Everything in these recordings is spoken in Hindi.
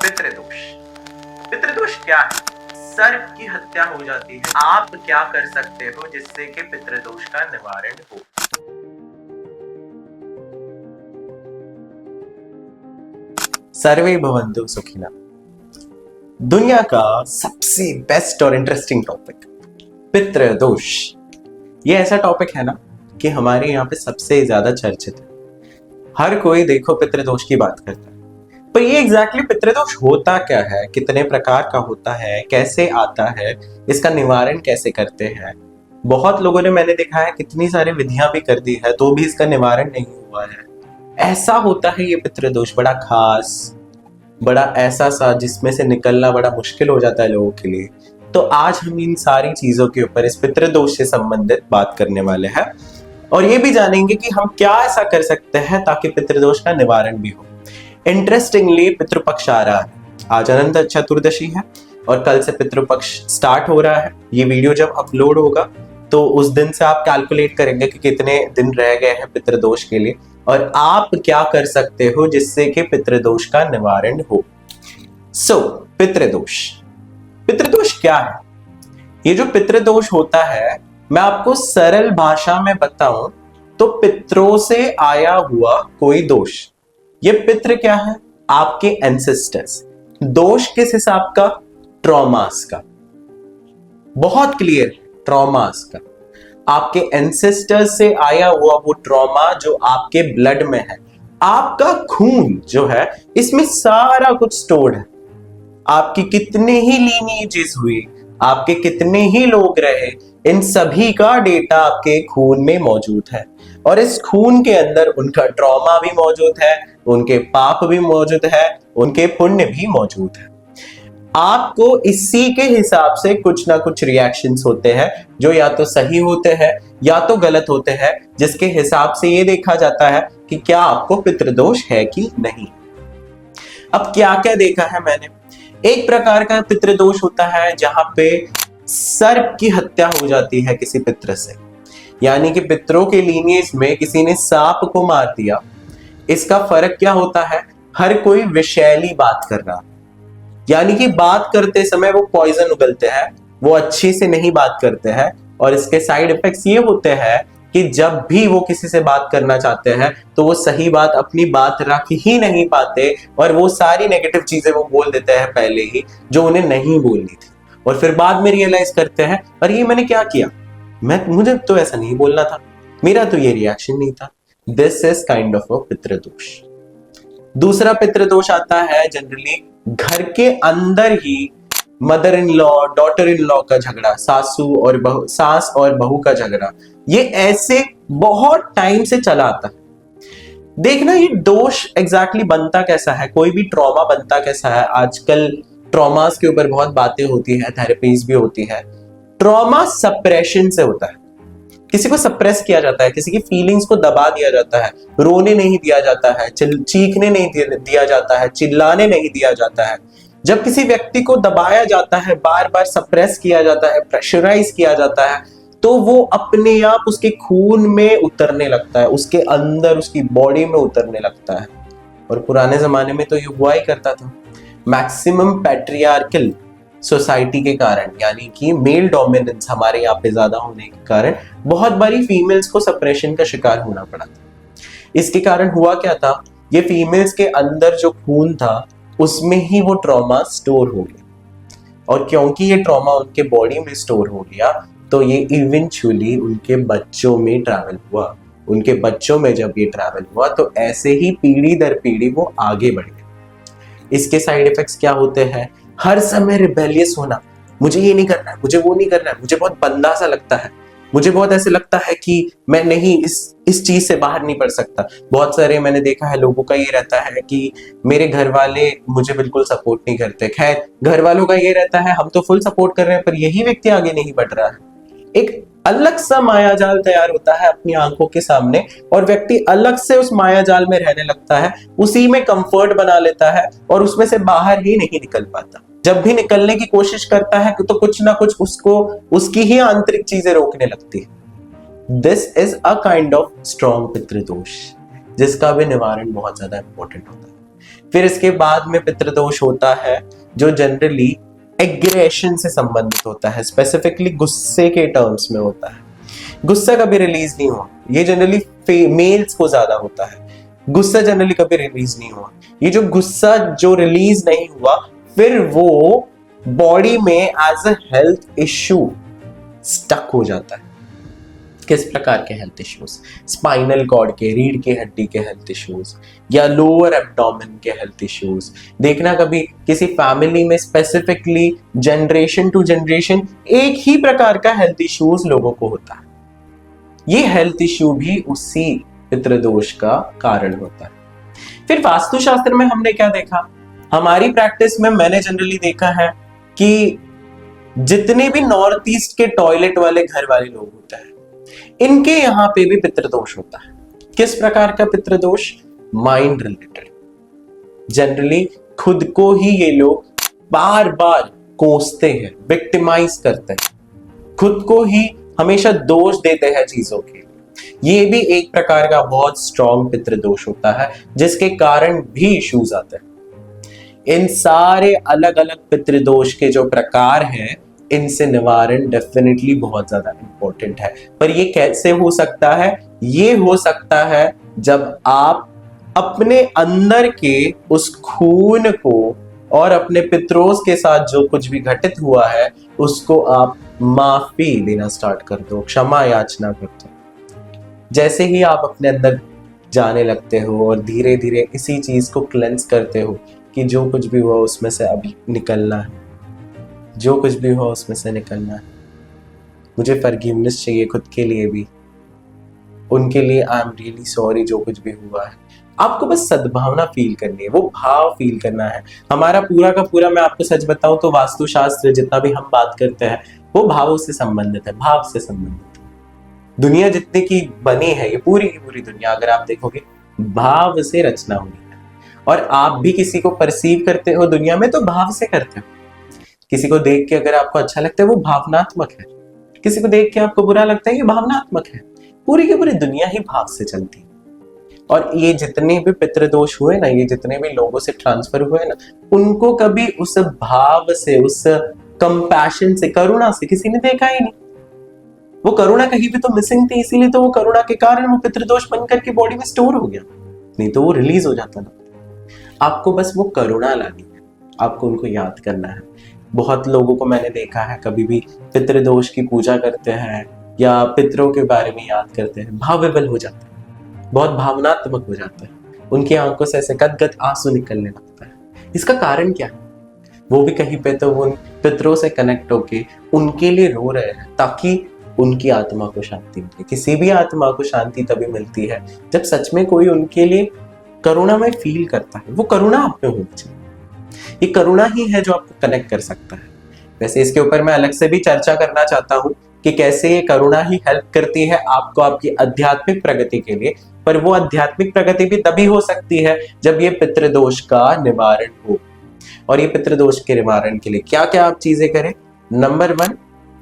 पितृदोष। पितृदोष क्या है? सर्प की हत्या हो जाती है, आप क्या कर सकते हो जिससे कि पितृदोष का निवारण हो? सर्वे भवन्तु सुखिनः। दुनिया का सबसे बेस्ट और इंटरेस्टिंग टॉपिक पितृदोष। ये ऐसा टॉपिक है ना कि हमारे यहाँ पे सबसे ज्यादा चर्चित है। हर कोई देखो पितृदोष की बात करता है, पर ये एग्जैक्टली पितृदोष होता क्या है, कितने प्रकार का होता है, कैसे आता है, इसका निवारण कैसे करते हैं। बहुत लोगों ने, मैंने देखा है, कितनी सारी विधियां भी कर दी है तो भी इसका निवारण नहीं हुआ है। ऐसा होता है ये पितृदोष, बड़ा खास, बड़ा ऐसा सा जिसमें से निकलना बड़ा मुश्किल हो जाता है लोगों के लिए। तो आज हम इन सारी चीजों के ऊपर, इस पितृदोष से संबंधित बात करने वाले हैं और ये भी जानेंगे कि हम क्या ऐसा कर सकते हैं ताकि पितृदोष का निवारण भी हो। इंटरेस्टिंगली पितृपक्ष आ रहा है, आज अनंत चतुर्दशी है और कल से पितृपक्ष स्टार्ट हो रहा है। ये वीडियो जब अपलोड होगा तो उस दिन से आप कैलकुलेट करेंगे कि कितने दिन रह गए हैं पितृदोष के लिए और आप क्या कर सकते हो जिससे कि पितृदोष का निवारण हो। पितृदोष, पितृदोष क्या है? ये जो पितृदोष होता है, मैं आपको सरल भाषा में बताऊं तो पितरों से आया हुआ कोई दोष। ये पितृ क्या है? आपके एंसेस्टर्स। दोष किस हिसाब का? ट्रॉमास का। बहुत क्लियर, ट्रॉमास का। आपके एंसेस्टर्स से आया हुआ वो ट्रॉमा जो आपके ब्लड में है। आपका खून जो है, इसमें सारा कुछ स्टोर्ड है। आपकी कितने ही लीनिएजेस हुई, आपके कितने ही लोग रहे, इन सभी का डेटा आपके खून में मौजूद है और इस खून के अंदर उनका ट्रॉमा भी मौजूद है, उनके पाप भी मौजूद है, उनके पुण्य भी मौजूद है। आपको इसी के हिसाब से कुछ ना कुछ रिएक्शंस होते हैं जो या तो सही होते हैं या तो गलत होते हैं, जिसके हिसाब से ये देखा जाता है कि क्या आपको पितृदोष है कि नहीं। अब क्या क्या देखा है मैंने, एक प्रकार का पितृदोष होता है जहां पे सर्प की हत्या हो जाती है किसी पितृ से, यानी कि पितरों के लीनिएज में किसी ने सांप को मार दिया। इसका फर्क क्या होता है? हर कोई विषैली बात कर रहा, यानी कि बात करते समय वो पॉइजन उगलते हैं, वो अच्छी से नहीं बात करते हैं और इसके साइड इफेक्ट्स ये होते हैं कि जब भी वो किसी से बात करना चाहते हैं तो वो सही बात, अपनी बात रख ही नहीं पाते और वो सारी नेगेटिव चीजें वो बोल देते हैं पहले ही जो उन्हें नहीं बोलनी थी और फिर बाद में रियलाइज करते हैं अरे ये मैंने क्या किया, मुझे तो ऐसा नहीं बोलना था, मेरा तो ये रिएक्शन नहीं था। This is kind of a पितृदोष। दूसरा पितृदोष आता है जनरली घर के अंदर ही mother in law, daughter in law का झगड़ा, सास और बहू का झगड़ा। ये ऐसे बहुत टाइम से चला आता है। देखना ये दोष एग्जैक्टली बनता कैसा है, कोई भी ट्रॉमा बनता कैसा है। आजकल ट्रॉमास के ऊपर बहुत बातें होती है, थेरेपीज भी होती है। ट्रॉमा सप्रेशन से होता है, किसी को सप्रेस किया जाता है, किसी की फीलिंग्स को दबा दिया जाता है, रोने नहीं दिया जाता है, चीखने नहीं दिया जाता है, चिल्लाने नहीं दिया जाता है। जब किसी व्यक्ति को दबाया जाता है, बार बार सप्रेस किया जाता है, प्रेशराइज किया जाता है, तो वो अपने आप उसके खून में उतरने लगता है, उसके अंदर, उसकी बॉडी में उतरने लगता है। और पुराने जमाने में तो ये हुआ ही करता था। मैक्सिमम पैट्रियार्कल सोसाइटी के कारण, यानी कि मेल डोमिनेंस हमारे यहाँ पे ज्यादा होने के कारण बहुत बारी फीमेल्स को सप्रेशन का शिकार होना पड़ा था। इसके कारण हुआ क्या था, ये फीमेल्स के अंदर जो खून था उसमें ही वो ट्रॉमा स्टोर हो गया और क्योंकि ये ट्रॉमा उनके बॉडी में स्टोर हो गया तो ये इवेंचुअली उनके बच्चों में ट्रैवल हुआ। उनके बच्चों में जब ये ट्रैवल हुआ तो ऐसे ही पीढ़ी दर पीढ़ी वो आगे बढ़ गए। इसके साइड इफेक्ट्स क्या होते हैं? हर समय रिबेलियस होना, मुझे ये नहीं करना है, मुझे वो नहीं करना है, मुझे बहुत बंदा सा लगता है, मुझे बहुत ऐसे लगता है कि मैं नहीं इस चीज से बाहर नहीं पड़ सकता। बहुत सारे मैंने देखा है लोगों का ये रहता है कि मेरे घर वाले मुझे बिल्कुल सपोर्ट नहीं करते। खैर, घर वालों का ये रहता है हम तो फुल सपोर्ट कर रहे हैं पर यही व्यक्ति आगे नहीं बढ़ रहा है। एक अलग सा मायाजाल तैयार होता है अपनी आंखों के सामने और व्यक्ति अलग से उस मायाजाल में रहने लगता है, उसी में कंफर्ट बना लेता है और उसमें से बाहर ही नहीं निकल पाता। जब भी निकलने की कोशिश करता है तो कुछ ना कुछ उसको उसकी ही आंतरिक चीजें रोकने लगती है। This is a kind of strong पितृदोष जिसका भी निवारण बहुत ज्यादा इंपॉर्टेंट होता है। फिर इसके बाद में पितृदोष होता है जो जनरली एग्रेशन से संबंधित होता है, स्पेसिफिकली गुस्से के टर्म्स में होता है। गुस्सा कभी रिलीज नहीं हुआ, ये जनरली मेल्स को ज्यादा होता है। गुस्सा जनरली कभी रिलीज नहीं हुआ, ये जो गुस्सा जो रिलीज नहीं हुआ फिर वो बॉडी में as a health issue stuck हो जाता है। किस प्रकार के हेल्थ इश्यूज? स्पाइनल कॉर्ड के, रीढ़ की हड्डी के हेल्थ इश्यूज या लोअर एब्डोमेन के हेल्थ इश्यूज। देखना कभी किसी फैमिली में स्पेसिफिकली जनरेशन टू जनरेशन एक ही प्रकार का हेल्थ इश्यूज लोगों को होता है, ये हेल्थ इश्यू भी उसी पितृदोष का कारण होता है। फिर वास्तुशास्त्र में हमने क्या देखा? हमारी प्रैक्टिस में मैंने जनरली देखा है कि जितने भी नॉर्थ ईस्ट के टॉयलेट वाले घर वाले लोग होते हैं, इनके यहां पे भी पितृदोष होता है। किस प्रकार का पितृदोष? Mind related. जनरली खुद को ही ये लोग बार बार कोसते हैं, विक्टिमाइज करते हैं, खुद को ही हमेशा दोष देते हैं चीजों के। ये भी एक प्रकार का बहुत स्ट्रॉन्ग पितृदोष होता है जिसके कारण भी इश्यूज आते हैं। इन सारे अलग अलग पितृदोष के जो प्रकार हैं, इनसे निवारण डेफिनेटली बहुत ज्यादा इंपॉर्टेंट है। पर ये कैसे हो सकता है? ये हो सकता है जब आप अपने अंदर के उस खून को और अपने पितरों के साथ जो कुछ भी घटित हुआ है उसको आप माफी देना स्टार्ट कर दो, क्षमा याचना कर दो। जैसे ही आप अपने अंदर जाने लगते हो और धीरे धीरे इसी चीज को क्लेंस करते हो कि जो कुछ भी हुआ उसमें से अभी निकलना है, जो कुछ भी हुआ उसमें से निकलना है, मुझे फॉरगिवनेस चाहिए खुद के लिए भी, उनके लिए आई एम रियली सॉरी जो कुछ भी हुआ है। आपको बस सद्भावना फील करनी है, वो भाव फील करना है। हमारा पूरा का पूरा, मैं आपको सच बताऊं तो वास्तुशास्त्र जितना भी हम बात करते हैं वो भावों से संबंधित है, भाव से संबंधित है। दुनिया जितने की बनी है, ये पूरी की पूरी दुनिया अगर आप देखोगे भाव से रचना हुई है। और आप भी किसी को परसीव करते हो दुनिया में तो भाव से करते हो। किसी को देख के अगर आपको अच्छा लगता है वो भावनात्मक है, किसी को देख के आपको बुरा लगता है ये भावनात्मक है। पूरी की पूरी दुनिया ही भाव से चलती है। और ये जितने भी पितृदोष हुए ना, ये जितने भी लोगों से ट्रांसफर हुए ना, उनको कभी उस भाव से, उस कंपैशन से, करुणा से किसी ने देखा ही नहीं। वो करुणा कहीं भी तो मिसिंग थी, इसीलिए तो वो करुणा के कारण वो पितृदोष बनकर के बॉडी में स्टोर हो गया, नहीं तो वो रिलीज हो जाता ना। आपको बस वो करुणा लानी है, आपको उनको याद करना है। बहुत लोगों को मैंने देखा है कभी भी पितृदोष की पूजा करते हैं या पितरों के बारे में याद करते हैं, भावेबल हो जाते हैं, बहुत भावनात्मक हो जाता है, उनकी आंखों से ऐसे गदगद आंसू निकलने लगता है। इसका कारण क्या है? वो भी कहीं पे तो उन पितरों से कनेक्ट होके उनके लिए रो रहे हैं ताकि उनकी आत्मा को शांति मिले। किसी भी आत्मा को शांति तभी मिलती है जब सच में कोई उनके लिए करुणा में फील करता है। वो करुणा आप में होनी चाहिए, ये करुणा ही है जो आपको कनेक्ट कर सकता है। वैसे इसके ऊपर मैं अलग से भी चर्चा करना चाहता हूँ कि कैसे ये करुणा ही हेल्प करती है आपको आपकी आध्यात्मिक प्रगति के लिए। पर वो आध्यात्मिक प्रगति भी तभी हो सकती है जब ये पितृदोष का निवारण हो। और ये पितृदोष के निवारण के लिए क्या क्या आप चीजें करें? Number 1,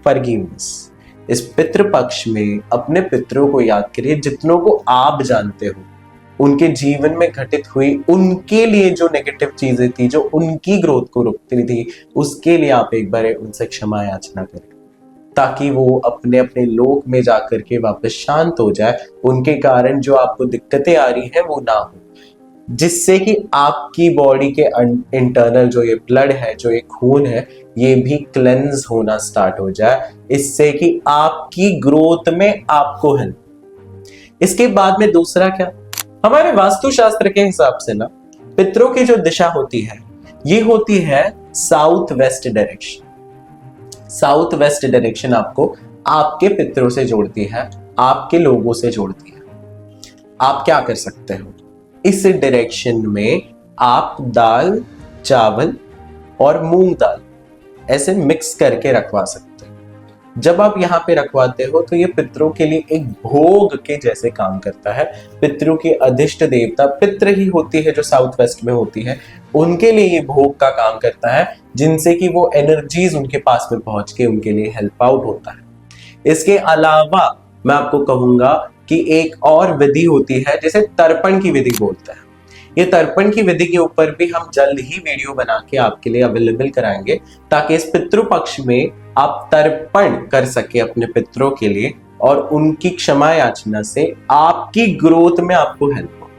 forgiveness. इस पितृ पक्ष में अपने पितरों को याद करिए, जितनों को आप जानते हो, उनके जीवन में घटित हुई उनके लिए जो नेगेटिव चीजें थी, जो उनकी ग्रोथ को रोकती थी, उसके लिए आप एक बार उनसे क्षमा याचना करें ताकि वो अपने अपने लोक में जाकर के वापस शांत हो जाए। उनके कारण जो आपको दिक्कतें आ रही हैं वो ना हो, जिससे कि आपकी बॉडी के इंटरनल जो ये ब्लड है, जो ये खून है, ये भी क्लेंस होना स्टार्ट हो जाए, इससे कि आपकी ग्रोथ में आपको हेल्प। इसके बाद में दूसरा क्या, हमारे वास्तुशास्त्र के हिसाब से ना पितरों की जो दिशा होती है ये होती है south west direction. South west direction आपको आपके पितरों से जोड़ती है, आपके लोगों से जोड़ती है। आप क्या कर सकते हो? इस डायरेक्शन में आप दाल, चावल और मूंग दाल ऐसे मिक्स करके रखवा सकते हो। जब आप यहाँ पे रखवाते हो तो ये पितरों के लिए एक भोग के जैसे काम करता है। पितरों की अधिष्ट देवता पितृ ही होती है जो साउथ वेस्ट में होती है, उनके लिए ये भोग का काम करता है, जिनसे कि वो एनर्जीज उनके पास में पहुंच के उनके लिए हेल्प आउट होता है। इसके अलावा मैं आपको कहूंगा कि एक और विधि होती है जिसे तर्पण की विधि बोलते हैं। ये तर्पण की विधि के ऊपर भी हम जल्द ही वीडियो बना के आपके लिए अवेलेबल कराएंगे, ताकि इस पितृ पक्ष में आप तर्पण कर सके अपने पितरों के लिए और उनकी क्षमा याचना से आपकी ग्रोथ में आपको हेल्प हो।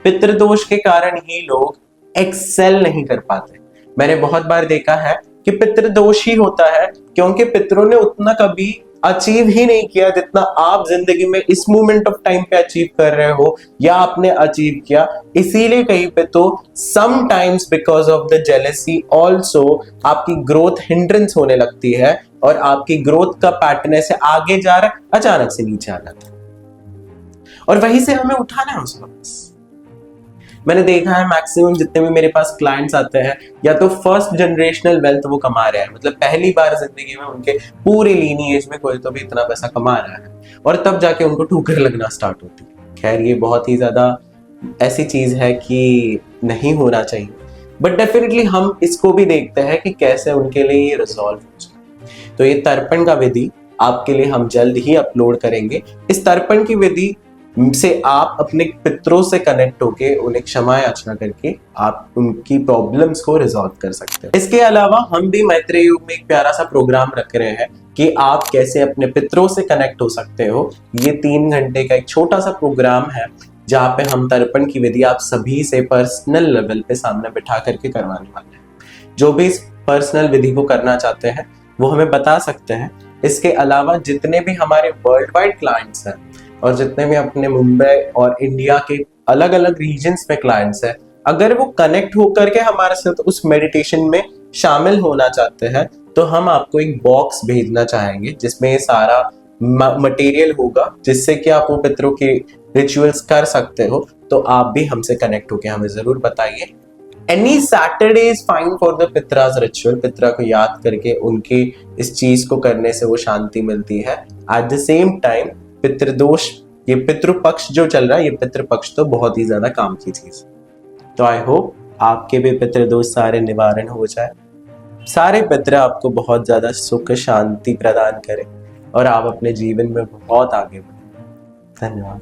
पितृदोष के कारण ही लोग एक्सेल नहीं कर पाते। मैंने बहुत बार देखा है कि पितृदोष ही होता है क्योंकि पितरों ने उतना कभी अचीव ही नहीं किया जितना आप जिंदगी में इस मोमेंट ऑफ टाइम पे अचीव कर रहे हो या आपने अचीव किया। इसीलिए कहीं पे तो sometimes because of the jealousy also आपकी ग्रोथ हिंड्रेंस होने लगती है और आपकी ग्रोथ का पैटर्न ऐसे आगे जा रहा है, अचानक से नीचे आ जाता है और वहीं से हमें उठाना है उस वक्त। मैंने देखा है मैक्सिमम जितने भी मेरे पास क्लाइंट्स आते हैं या तो फर्स्ट जनरेशनल वेल्थ वो कमा रहे हैं, मतलब पहली बार जिंदगी में उनके पूरे लीनिएज में कोई तो भी इतना पैसा कमा रहा है और तब जाके उनको ठोकर लगना स्टार्ट होती है। खैर ये बहुत ही ज्यादा ऐसी चीज है कि नहीं होना चाहिए, बट डेफिनेटली हम इसको भी देखते हैं कि कैसे उनके लिए ये रिजॉल्व हो जाए। तो ये तर्पण का विधि आपके लिए हम जल्द ही अपलोड करेंगे। इस तर्पण की विधि से आप अपने पितरों से कनेक्ट होके उन्हें क्षमा याचना करके आप उनकी प्रॉब्लम्स को रिजॉल्व कर सकते हैं। इसके अलावा हम भी मैत्रेय योग में एक प्यारा सा प्रोग्राम रख रहे हैं कि आप कैसे अपने पितरों से कनेक्ट हो सकते हो। ये 3 घंटे का एक छोटा सा प्रोग्राम है जहाँ पे हम तर्पण की विधि आप सभी से पर्सनल लेवल पे सामने बिठा करके करवाने वाले हैं। जो भी इस पर्सनल विधि को करना चाहते हैं वो हमें बता सकते हैं। इसके अलावा जितने भी हमारे वर्ल्ड वाइड क्लाइंट्स हैं और जितने भी अपने मुंबई और इंडिया के अलग अलग रीजन्स में क्लाइंट्स हैं, अगर वो कनेक्ट होकर के हमारे साथ उस मेडिटेशन में शामिल होना चाहते हैं तो हम आपको एक बॉक्स भेजना चाहेंगे जिसमें ये सारा मटेरियल होगा, जिससे कि आप वो पितरों के रिचुअल्स कर सकते हो। तो आप भी हमसे कनेक्ट होके हमें जरूर बताइए। Any Saturday is fine for the पितराज रिचुअल। पितरा को याद करके उनके इस चीज को करने से वो शांति मिलती है। एट द सेम टाइम पितृदोष, ये पितृपक्ष जो चल रहा है, ये पितृपक्ष तो बहुत ही ज्यादा काम की चीज। तो आई होप आपके भी पितृदोष सारे निवारण हो जाए, सारे पितृ आपको बहुत ज्यादा सुख शांति प्रदान करें और आप अपने जीवन में बहुत आगे बढ़ें। धन्यवाद।